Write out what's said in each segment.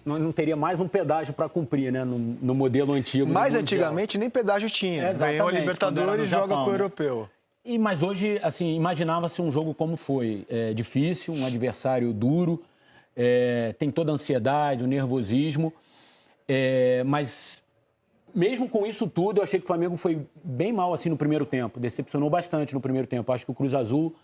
Não teria mais um pedágio para cumprir, né? No modelo antigo. Mas antigamente nem pedágio tinha. Ganhou a Libertadores e joga pro europeu. Mas hoje, assim, imaginava-se um jogo como foi. Difícil, um adversário duro, tem toda a ansiedade, o nervosismo. Mas, mesmo com isso tudo, eu achei que o Flamengo foi bem mal assim no primeiro tempo. Decepcionou bastante no primeiro tempo. Acho que o Cruz Azul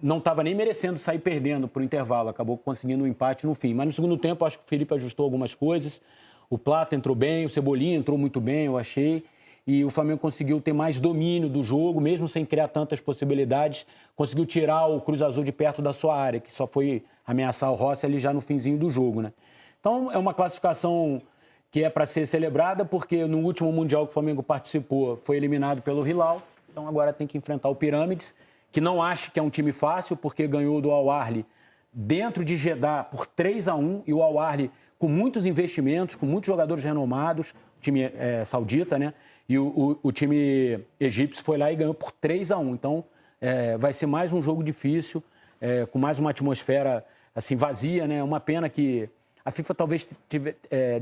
não estava nem merecendo sair perdendo para o intervalo. Acabou conseguindo um empate no fim. Mas no segundo tempo, acho que o Felipe ajustou algumas coisas. O Plata entrou bem, o Cebolinha entrou muito bem, eu achei. E o Flamengo conseguiu ter mais domínio do jogo, mesmo sem criar tantas possibilidades. Conseguiu tirar o Cruz Azul de perto da sua área, que só foi ameaçar o Rossi ali já no finzinho do jogo, né? Então, é uma classificação que é para ser celebrada, porque no último Mundial que o Flamengo participou, foi eliminado pelo Hilal. Então, agora tem que enfrentar o Pirâmides, que não acho que é um time fácil, porque ganhou do Al Ahly dentro de Jeddah por 3-1, e o Al Ahly com muitos investimentos, com muitos jogadores renomados, o time saudita, né? E o time egípcio foi lá e ganhou por 3-1. Então, vai ser mais um jogo difícil, com mais uma atmosfera assim, vazia, né? Uma pena que a FIFA talvez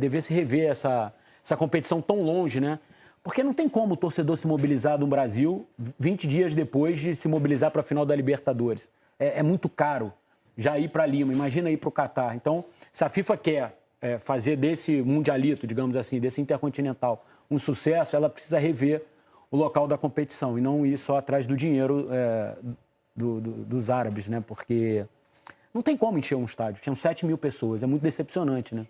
devesse rever essa competição tão longe, né? Porque não tem como o torcedor se mobilizar no Brasil 20 dias depois de se mobilizar para a final da Libertadores. É muito caro já ir para Lima, imagina ir para o Catar. Então, se a FIFA quer fazer desse mundialito, digamos assim, desse intercontinental, um sucesso, ela precisa rever o local da competição e não ir só atrás do dinheiro dos árabes, né? Porque não tem como encher um estádio. Tinham 7 mil pessoas, é muito decepcionante, né?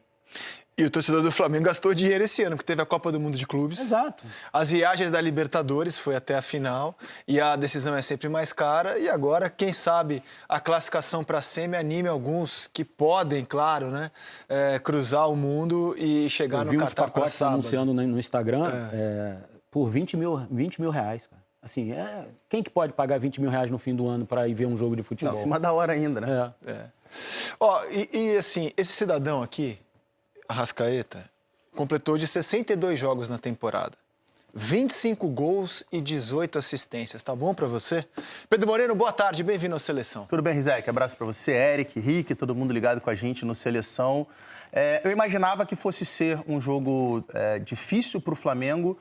E o torcedor do Flamengo gastou dinheiro esse ano, porque teve a Copa do Mundo de Clubes. Exato. As viagens da Libertadores foi até a final e a decisão é sempre mais cara. E agora, quem sabe, a classificação para a semi anime alguns que podem, claro, né, cruzar o mundo e chegar no Catar para sábado. Eu vi uns pacotes anunciando no Instagram por 20 mil reais, cara. Assim, quem que pode pagar 20 mil reais no fim do ano para ir ver um jogo de futebol? Em cima da hora ainda, né? Ó, e assim, esse cidadão aqui, Arrascaeta, completou de 62 jogos na temporada. 25 gols e 18 assistências. Tá bom pra você? Pedro Moreno, boa tarde, bem-vindo à Seleção. Tudo bem, Rizek? Abraço pra você, Eric, Rick, todo mundo ligado com a gente no Seleção. Eu imaginava que fosse ser um jogo difícil pro Flamengo,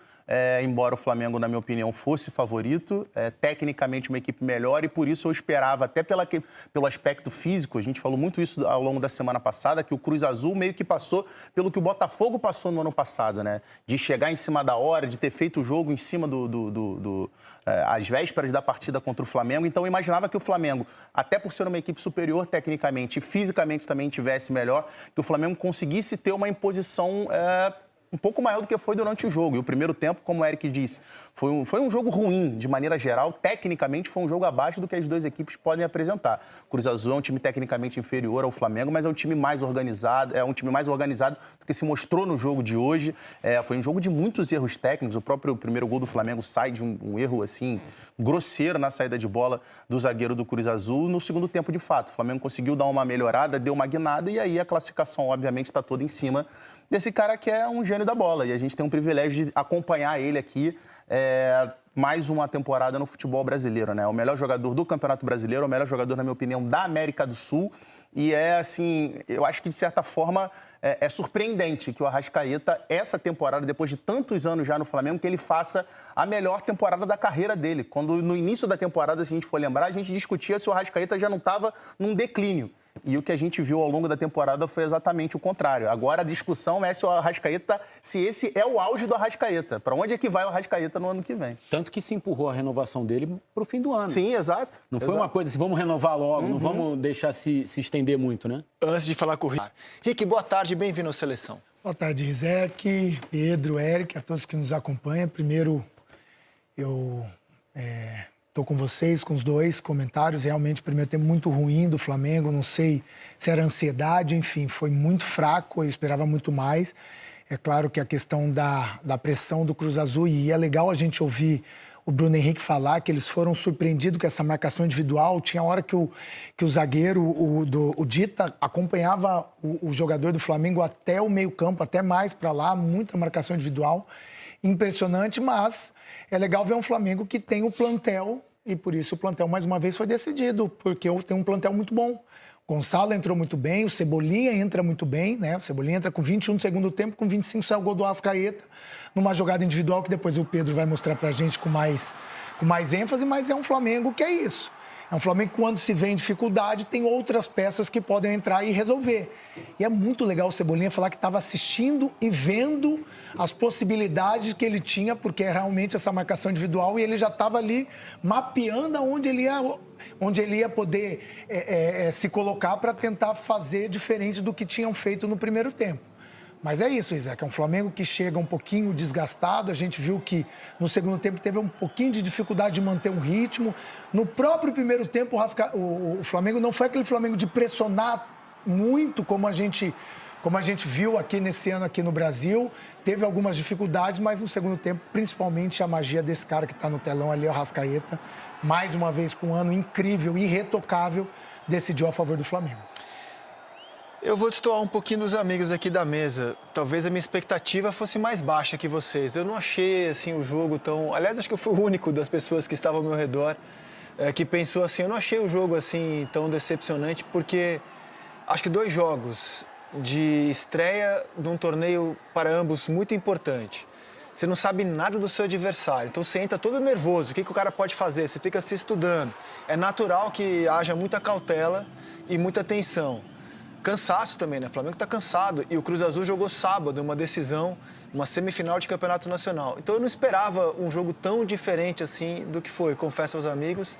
embora o Flamengo, na minha opinião, fosse favorito, tecnicamente uma equipe melhor, e por isso eu esperava, até pelo aspecto físico, a gente falou muito isso ao longo da semana passada, que o Cruz Azul meio que passou pelo que o Botafogo passou no ano passado, né? De chegar em cima da hora, de ter feito o jogo em cima às vésperas da partida contra o Flamengo. Então eu imaginava que o Flamengo, até por ser uma equipe superior tecnicamente e fisicamente também tivesse melhor, que o Flamengo conseguisse ter uma imposição um pouco maior do que foi durante o jogo. E o primeiro tempo, como o Eric disse, foi um jogo ruim, de maneira geral. Tecnicamente, foi um jogo abaixo do que as duas equipes podem apresentar. O Cruz Azul é um time tecnicamente inferior ao Flamengo, mas é um time mais organizado, do que se mostrou no jogo de hoje. Foi um jogo de muitos erros técnicos. O próprio primeiro gol do Flamengo sai de um erro, assim, grosseiro na saída de bola do zagueiro do Cruz Azul. No segundo tempo, de fato, o Flamengo conseguiu dar uma melhorada, deu uma guinada, e aí a classificação, obviamente, está toda em cima desse cara que é um gênio da bola. E a gente tem o privilégio de acompanhar ele aqui mais uma temporada no futebol brasileiro, né? O melhor jogador do Campeonato Brasileiro, o melhor jogador, na minha opinião, da América do Sul. E assim, eu acho que, de certa forma, é surpreendente que o Arrascaeta, essa temporada, depois de tantos anos já no Flamengo, que ele faça a melhor temporada da carreira dele. Quando no início da temporada, se a gente for lembrar, a gente discutia se o Arrascaeta já não estava num declínio. E o que a gente viu ao longo da temporada foi exatamente o contrário. Agora a discussão é se o Arrascaeta, se esse é o auge do Arrascaeta. Para onde é que vai o Arrascaeta no ano que vem? Tanto que se empurrou a renovação dele para o fim do ano. Sim, exato. Não foi uma coisa assim, vamos renovar logo, não vamos deixar se estender muito, né? Antes de falar com o Rick. Rick, boa tarde, bem-vindo à Seleção. Boa tarde, Rizek, Pedro, Eric, a todos que nos acompanham. Primeiro, eu estou com vocês, com os dois comentários. Realmente, o primeiro tempo muito ruim do Flamengo. Não sei se era ansiedade, enfim, foi muito fraco. Eu esperava muito mais. É claro que a questão da pressão do Cruz Azul, e é legal a gente ouvir o Bruno Henrique falar que eles foram surpreendidos com essa marcação individual. Tinha hora que o zagueiro, o Dita, acompanhava o jogador do Flamengo até o meio-campo, até mais para lá, muita marcação individual. Impressionante, mas é legal ver um Flamengo que tem o plantel, e por isso o plantel, mais uma vez, foi decidido, porque tem um plantel muito bom, Gonçalo entrou muito bem, o Cebolinha entra muito bem, né? O Cebolinha entra com 21 do segundo tempo, com 25 sai o gol do Arrascaeta, numa jogada individual que depois o Pedro vai mostrar pra gente com mais ênfase, mas é um Flamengo que é isso. É um Flamengo que, quando se vê em dificuldade, tem outras peças que podem entrar e resolver. E é muito legal o Cebolinha falar que estava assistindo e vendo as possibilidades que ele tinha, porque é realmente essa marcação individual, e ele já estava ali mapeando onde ele ia poder se colocar para tentar fazer diferente do que tinham feito no primeiro tempo. Mas é isso, Isaac, é um Flamengo que chega um pouquinho desgastado. A gente viu que no segundo tempo teve um pouquinho de dificuldade de manter um ritmo. No próprio primeiro tempo, o Flamengo não foi aquele Flamengo de pressionar muito como a gente viu aqui nesse ano aqui no Brasil. Teve algumas dificuldades, mas no segundo tempo, principalmente a magia desse cara que está no telão ali, o Arrascaeta, mais uma vez com um ano incrível, irretocável, decidiu a favor do Flamengo. Eu vou destoar um pouquinho dos amigos aqui da mesa. Talvez a minha expectativa fosse mais baixa que vocês. Eu não achei assim o jogo tão... Aliás, acho que eu fui o único das pessoas que estavam ao meu redor que pensou assim. Eu não achei o jogo assim tão decepcionante, porque acho que 2 jogos de estreia de um torneio para ambos muito importante. Você não sabe nada do seu adversário, então você entra todo nervoso. O que o cara pode fazer? Você fica se estudando. É natural que haja muita cautela e muita tensão. Cansaço também, né? O Flamengo está cansado. E o Cruz Azul jogou sábado uma decisão, uma semifinal de campeonato nacional. Então eu não esperava um jogo tão diferente assim do que foi, confesso aos amigos.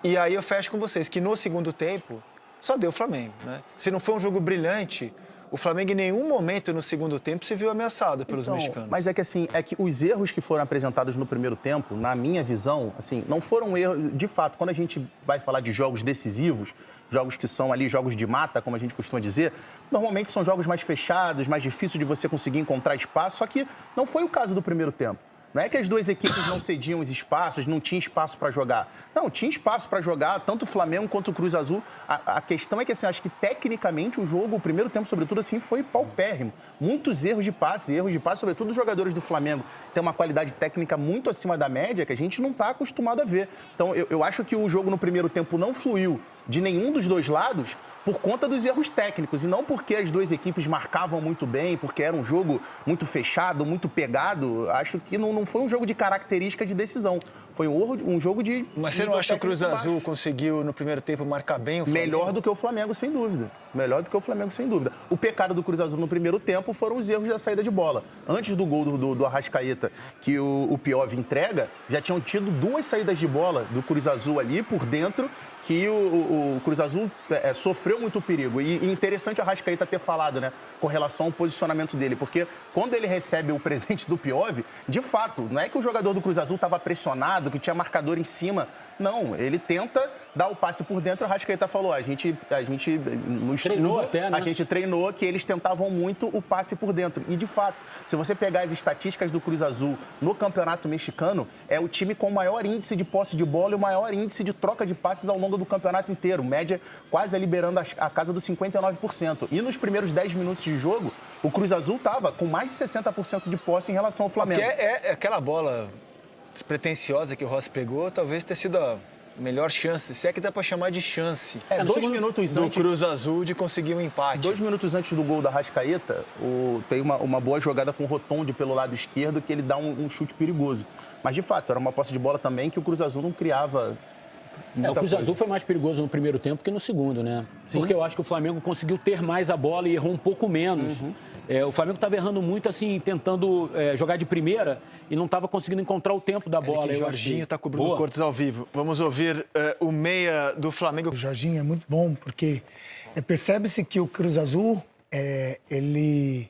E aí eu fecho com vocês, que no segundo tempo só deu o Flamengo, né? Se não foi um jogo brilhante, o Flamengo em nenhum momento no segundo tempo se viu ameaçado pelos mexicanos. Mas é que assim, os erros que foram apresentados no primeiro tempo, na minha visão, assim, não foram erros, de fato, quando a gente vai falar de jogos decisivos, jogos que são ali jogos de mata, como a gente costuma dizer, normalmente são jogos mais fechados, mais difíceis de você conseguir encontrar espaço, só que não foi o caso do primeiro tempo. Não é que as duas equipes não cediam os espaços, não tinha espaço para jogar. Não, tinha espaço para jogar, tanto o Flamengo quanto o Cruz Azul. A questão é que, assim, acho que tecnicamente o jogo, o primeiro tempo, sobretudo, assim, foi paupérrimo. Muitos erros de passe, sobretudo dos jogadores do Flamengo. Tem uma qualidade técnica muito acima da média que a gente não está acostumado a ver. Então, eu acho que o jogo no primeiro tempo não fluiu de nenhum dos dois lados por conta dos erros técnicos e não porque as duas equipes marcavam muito bem, porque era um jogo muito fechado, muito pegado. Acho que não foi um jogo de característica de decisão. Foi um jogo de... Mas você não acha que o Cruz Azul conseguiu, no primeiro tempo, marcar bem o Flamengo? Melhor do que o Flamengo, sem dúvida. Melhor do que o Flamengo, sem dúvida. O pecado do Cruz Azul no primeiro tempo foram os erros da saída de bola. Antes do gol do Arrascaeta, que o Piov entrega, já tinham tido 2 saídas de bola do Cruz Azul ali por dentro, que o Cruz Azul sofreu muito perigo. E interessante o Arrascaeta ter falado, né, com relação ao posicionamento dele, porque quando ele recebe o presente do Piov, de fato, não é que o jogador do Cruz Azul estava pressionado, que tinha marcador em cima. Não, ele tenta dar o passe por dentro. O Arrascaeta falou, a gente no treinou estudo, até, né? A gente treinou que eles tentavam muito o passe por dentro. E, de fato, se você pegar as estatísticas do Cruz Azul no Campeonato Mexicano, é o time com o maior índice de posse de bola e o maior índice de troca de passes ao longo do campeonato inteiro. Média quase liberando a casa dos 59%. E nos primeiros 10 minutos de jogo, o Cruz Azul estava com mais de 60% de posse em relação ao Flamengo. Porque é aquela bola despretensiosa que o Rossi pegou, talvez tenha sido a melhor chance, se é que dá para chamar de chance. 2 minutos do antes... Cruz Azul de conseguir um empate. 2 minutos antes do gol da Arrascaeta, tem uma boa jogada com o Rotondi pelo lado esquerdo, que ele dá um chute perigoso. Mas, de fato, era uma posse de bola também que o Cruz Azul não criava... O Cruz Azul foi mais perigoso no primeiro tempo que no segundo, né? Sim. Porque eu acho que o Flamengo conseguiu ter mais a bola e errou um pouco menos. O Flamengo estava errando muito, assim, tentando jogar de primeira e não estava conseguindo encontrar o tempo da bola. O Jorginho está cobrindo o Cortes ao vivo. Vamos ouvir o meia do Flamengo. O Jorginho é muito bom, porque percebe-se que o Cruz Azul, ele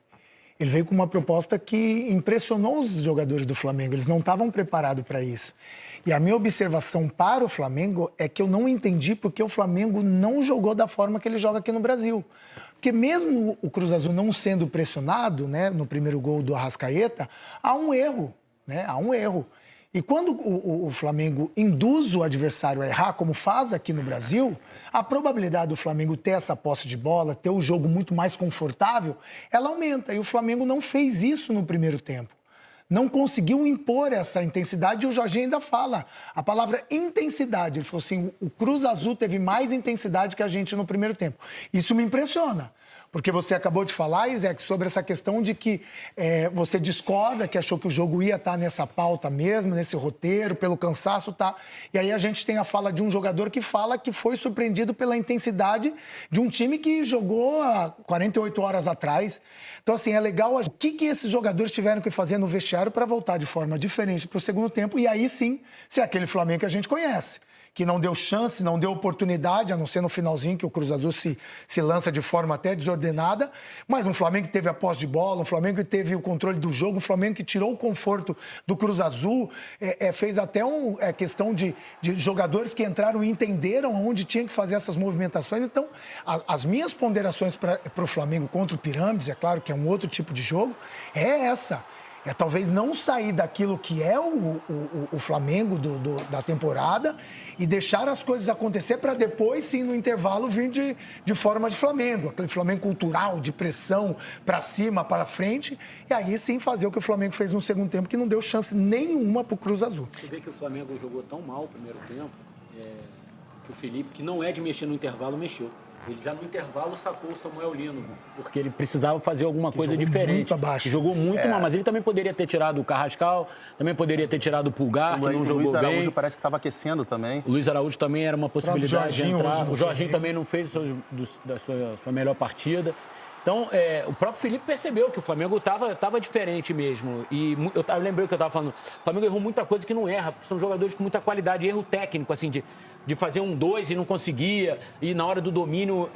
veio com uma proposta que impressionou os jogadores do Flamengo. Eles não estavam preparados para isso. E a minha observação para o Flamengo é que eu não entendi porque o Flamengo não jogou da forma que ele joga aqui no Brasil. Porque mesmo o Cruz Azul não sendo pressionado, né, no primeiro gol do Arrascaeta, há um erro, né? Há um erro. E quando o Flamengo induz o adversário a errar, como faz aqui no Brasil, a probabilidade do Flamengo ter essa posse de bola, ter o jogo muito mais confortável, ela aumenta. E o Flamengo não fez isso no primeiro tempo. não conseguiu impor essa intensidade, e o Jorginho ainda fala a palavra intensidade. Ele falou assim, o Cruz Azul teve mais intensidade que a gente no primeiro tempo. Isso me impressiona. Porque você acabou de falar, Isaac, sobre essa questão de que você discorda, que achou que o jogo ia estar nessa pauta mesmo, nesse roteiro, pelo cansaço, tá? E aí a gente tem a fala de um jogador que fala que foi surpreendido pela intensidade de um time que jogou há 48 horas atrás. Então, assim, é legal o que esses jogadores tiveram que fazer no vestiário para voltar de forma diferente para o segundo tempo e aí sim ser aquele Flamengo que a gente conhece, que não deu chance, não deu oportunidade, a não ser no finalzinho, que o Cruz Azul se lança de forma até desordenada, mas um Flamengo que teve a posse de bola, um Flamengo que teve o controle do jogo, um Flamengo que tirou o conforto do Cruz Azul, fez até questão de jogadores que entraram e entenderam onde tinha que fazer essas movimentações. Então, as minhas ponderações para o Flamengo contra o Pirâmides, é claro que é um outro tipo de jogo, é essa. É talvez não sair daquilo que é o Flamengo da temporada e deixar as coisas acontecer para depois, sim, no intervalo, vir de forma de Flamengo. Aquele Flamengo cultural, de pressão para cima, para frente. E aí, sim, fazer o que o Flamengo fez no segundo tempo, que não deu chance nenhuma para o Cruz Azul. Você vê que o Flamengo jogou tão mal o primeiro tempo, que o Felipe, que não é de mexer no intervalo, mexeu. Ele já no intervalo sacou o Samuel Lino, porque ele precisava fazer alguma coisa diferente. Muito abaixo. Jogou muito mal, mas ele também poderia ter tirado o Carrascal, também poderia ter tirado o Pulgar, que não jogou bem. O Luiz Araújo parece que estava aquecendo também. O Luiz Araújo também era uma possibilidade de entrar. O Jorginho também não fez da sua melhor partida. Então, o próprio Felipe percebeu que o Flamengo estava diferente mesmo. E eu lembrei o que eu estava falando. O Flamengo errou muita coisa que não erra, porque são jogadores com muita qualidade. Erro técnico, assim, de fazer 1-2 e não conseguia. E na hora do domínio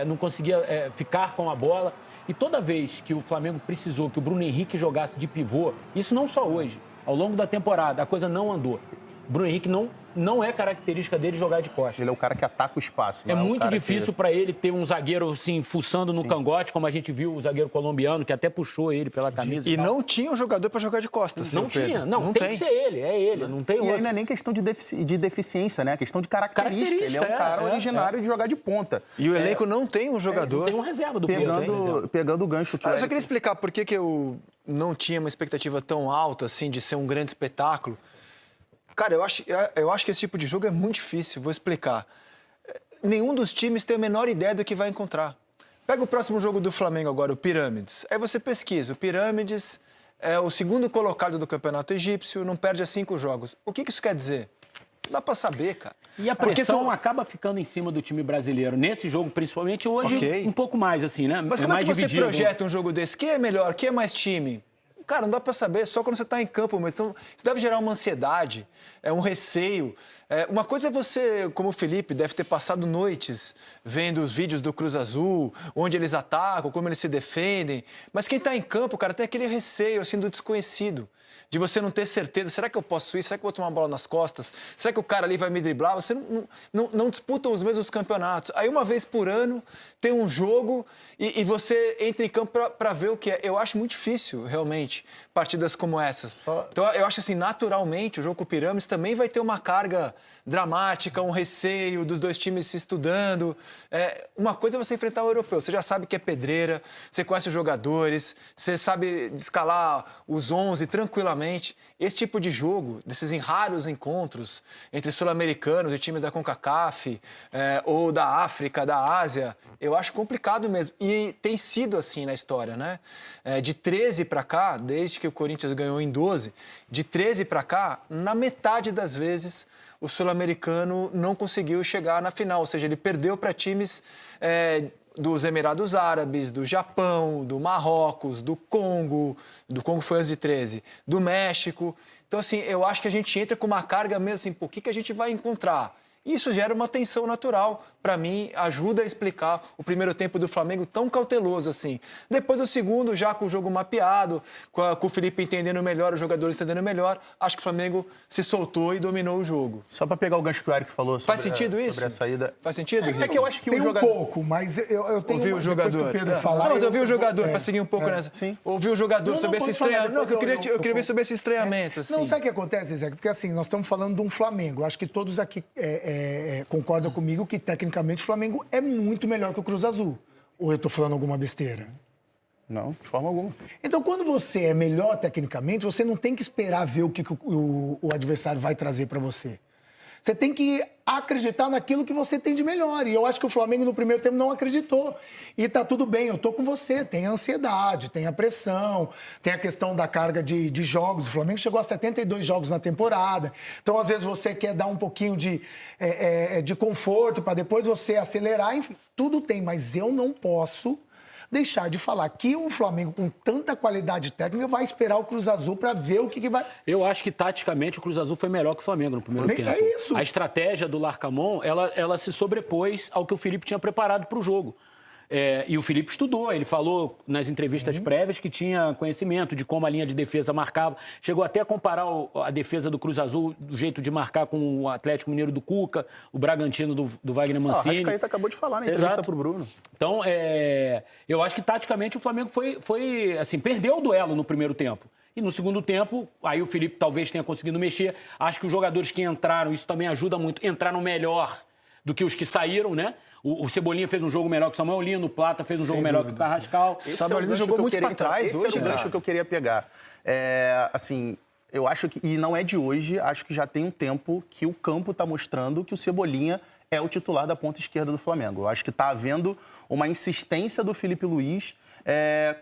não conseguia ficar com a bola. E toda vez que o Flamengo precisou que o Bruno Henrique jogasse de pivô, isso não só hoje, ao longo da temporada, a coisa não andou. O Bruno Henrique não é característica dele jogar de costas. Ele é o cara que ataca o espaço. É muito difícil para ele ter um zagueiro assim, fuçando no cangote, como a gente viu o zagueiro colombiano, que até puxou ele pela camisa. E não tinha um jogador para jogar de costas. Não tinha. Não tem que ser ele. É ele. Não tem outro. E aí não é nem questão de deficiência, né? É questão de característica. Ele é um cara originário de jogar de ponta. E o elenco não tem um jogador. Tem um reserva do Pedro. Pegando o gancho que eu só queria explicar por que eu não tinha uma expectativa tão alta assim de ser um grande espetáculo. Cara, eu acho que esse tipo de jogo é muito difícil, vou explicar. Nenhum dos times tem a menor ideia do que vai encontrar. Pega o próximo jogo do Flamengo agora, o Pirâmides. Aí você pesquisa, o Pirâmides é o segundo colocado do campeonato egípcio, não perde a 5 jogos. O que isso quer dizer? Não dá pra saber, cara. E a pressão acaba ficando em cima do time brasileiro. Nesse jogo, principalmente, hoje, um pouco mais, assim, né? Mas como é que você projeta um jogo desse? Quem é melhor? Quem é mais time? Cara, não dá pra saber, só quando você tá em campo, mas então, isso deve gerar uma ansiedade, um receio. Uma coisa é você, como o Felipe, deve ter passado noites vendo os vídeos do Cruz Azul, onde eles atacam, como eles se defendem. Mas quem tá em campo, cara, tem aquele receio, assim, do desconhecido. De você não ter certeza, será que eu posso ir? Será que eu vou tomar uma bola nas costas? Será que o cara ali vai me driblar? Você não disputam os mesmos campeonatos. Aí uma vez por ano tem um jogo e você entra em campo para ver o que é. Eu acho muito difícil, realmente, partidas como essas. Então eu acho assim, naturalmente, o jogo com o Pirâmides também vai ter uma carga dramática, um receio dos dois times se estudando. Uma coisa é você enfrentar o europeu. Você já sabe que é pedreira, você conhece os jogadores, você sabe escalar os 11 tranquilamente. Esse tipo de jogo, desses raros encontros entre sul-americanos e times da CONCACAF, ou da África, da Ásia, eu acho complicado mesmo. E tem sido assim na história, né? De 13 para cá, desde que o Corinthians ganhou em 12, de 13 para cá, na metade das vezes, o sul-americano não conseguiu chegar na final, ou seja, ele perdeu para times dos Emirados Árabes, do Japão, do Marrocos, do Congo foi antes de 13, do México. Então, assim, eu acho que a gente entra com uma carga mesmo assim, o que a gente vai encontrar? Isso gera uma tensão natural. Para mim, ajuda a explicar o primeiro tempo do Flamengo tão cauteloso assim. Depois do segundo, já com o jogo mapeado, com o Felipe entendendo melhor, os jogadores entendendo melhor, acho que o Flamengo se soltou e dominou o jogo. Só para pegar o gancho que o Eric falou sobre, Faz sentido isso? Sobre a saída. Faz sentido? É que eu acho que tem o jogador... um pouco, mas eu tenho... Ouvi o jogador. Que o Pedro falar, não, mas eu ouvi o jogador, para seguir um pouco nessa. Sim. Ouvi o jogador sobre esse estranhamento. Não, eu queria ver sobre esse estranhamento. Não, sabe o que acontece, Zé? Porque assim, nós estamos falando de um Flamengo. Acho que todos aqui concordam comigo que, tecnicamente, o Flamengo é muito melhor que o Cruz Azul. Ou eu estou falando alguma besteira? Não, de forma alguma. Então, quando você é melhor tecnicamente, você não tem que esperar ver o que o adversário vai trazer para você. Você tem que acreditar naquilo que você tem de melhor. E eu acho que o Flamengo no primeiro tempo não acreditou. E tá tudo bem, eu tô com você. Tem a ansiedade, tem a pressão, tem a questão da carga de jogos. O Flamengo chegou a 72 jogos na temporada. Então, às vezes, você quer dar um pouquinho de conforto para depois você acelerar. Enfim, tudo tem, mas eu não posso deixar de falar que o Flamengo, com tanta qualidade técnica, vai esperar o Cruz Azul para ver o que vai... Eu acho que, taticamente, o Cruz Azul foi melhor que o Flamengo no primeiro tempo. É isso. A estratégia do Larcamón, ela se sobrepôs ao que o Felipe tinha preparado para o jogo. E o Felipe estudou, ele falou nas entrevistas prévias que tinha conhecimento de como a linha de defesa marcava. Chegou até a comparar a defesa do Cruz Azul, do jeito de marcar com o Atlético Mineiro do Cuca, o Bragantino do Wagner Mancini. O Arrascaeta acabou de falar na entrevista para o Bruno. Então, eu acho que taticamente o Flamengo perdeu o duelo no primeiro tempo. E no segundo tempo, aí o Felipe talvez tenha conseguido mexer. Acho que os jogadores que entraram, isso também ajuda muito, entraram melhor do que os que saíram, né? O Cebolinha fez um jogo melhor que o Samuel Lino, o Plata fez um jogo melhor que o Carrascal. O Samuel Lino jogou muito para trás hoje, Esse é o gancho que eu queria pegar. Eu acho que, e não é de hoje, acho que já tem um tempo que o campo está mostrando que o Cebolinha é o titular da ponta esquerda do Flamengo. Eu acho que está havendo uma insistência do Felipe Luiz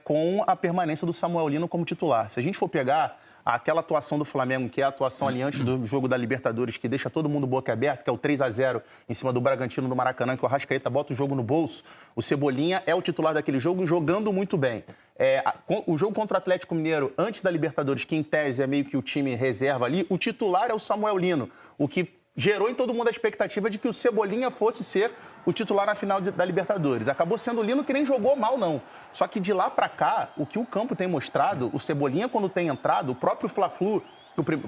com a permanência do Samuel Lino como titular. Se a gente for pegar aquela atuação do Flamengo, que é a atuação ali antes do jogo da Libertadores, que deixa todo mundo boca aberta, que é o 3-0 em cima do Bragantino do Maracanã, que o Arrascaeta bota o jogo no bolso, o Cebolinha é o titular daquele jogo e jogando muito bem. O jogo contra o Atlético Mineiro, antes da Libertadores, que em tese é meio que o time reserva ali, o titular é o Samuel Lino, o que gerou em todo mundo a expectativa de que o Cebolinha fosse ser o titular na final da Libertadores. Acabou sendo o Lino, que nem jogou mal, não. Só que de lá pra cá, o que o campo tem mostrado, o Cebolinha, quando tem entrado, o próprio Fla-Flu,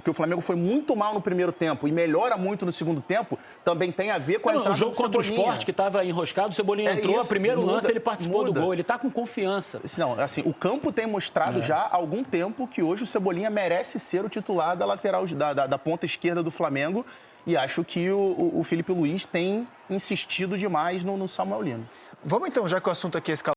que o Flamengo foi muito mal no primeiro tempo e melhora muito no segundo tempo, também tem a ver com a entrada do Cebolinha. O jogo contra o Sport, que estava enroscado, o Cebolinha entrou, isso, primeiro lance ele participou do gol, ele está com confiança. Não, o campo tem mostrado já há algum tempo que hoje o Cebolinha merece ser o titular da lateral, da ponta esquerda do Flamengo. E acho que o Felipe Luiz tem insistido demais no Samuel Lino. Vamos então, já que o assunto aqui é escalão.